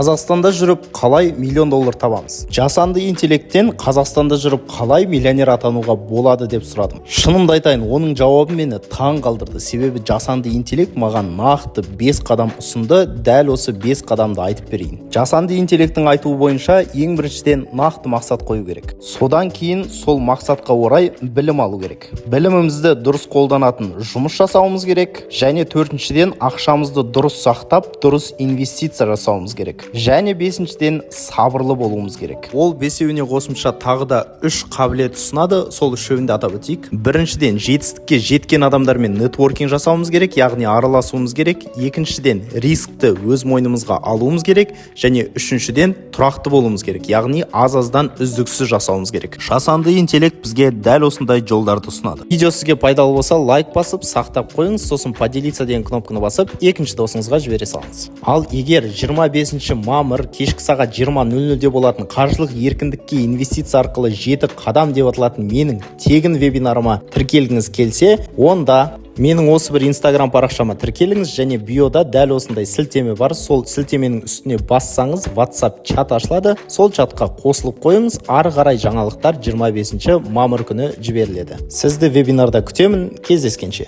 Қазақстанда жүріп қалай миллион доллар табамыз? Жасанды интеллекттен Қазақстанда жүріп қалай миллионер атануға болады деп сұрадым. Шынымды айтайын, оның жауабы мені таң қалдырды. Себебі жасанды интеллект маған нақты 5 қадам ұсынды, дәл осы 5 қадамды айтып берейін. Жасанды интеллекттің айтуы бойынша ең біріншіден нақты мақсат қою керек. Содан кейін сол мақсатқа орай білім алу керек. Білімімізді дұрыс қолданатын жұмыс жасауымыз керек. Және төртіншіден ақшамызды дұрыс сақтап, дұрыс инвестиция жасауымыз керек. Және бесіншіден сабырлы болуымыз керек. Ол бесеуіне қосымша тағы да 3 қабілет ұсынады, сол үшеуін де атап өтейік. Біріншіден жетістікке жеткен адамдармен нетворкинг жасауымыз керек, яғни араласуымыз керек. Екіншіден рискті өз мойнымызға алуымыз керек. Және үшіншіден тұрақты болуымыз керек, яғни аз-аздан үздіксіз жасауымыз керек. Жасанды интеллект бізге дәл осындай жолдарды ұсынады. Видео сізге пайдалы болса, лайк басып, сақтап қойыңыз, сосын поделиться деген кнопканы басып, екінші досыңызға жібере салыңыз. Ал егер 25 мамыр кешкі сағат 20:00-де болатын қаржылық еркіндікке инвестиция арқылы 7 қадам деп аталатын менің тегін вебинарыма тіркелгіңіз келсе, онда менің осы бір инстаграм парақшама тіркеліңіз және биода дәл осындай сілтеме бар. Сол сілтеменің үстіне бассаңыз WhatsApp чат ашылады. Сол чатқа қосылып қойыңыз. Ары қарай жаңалықтар 25 мамыр күні жіберіледі. Сізді вебинарда күтемін. Кездескенше.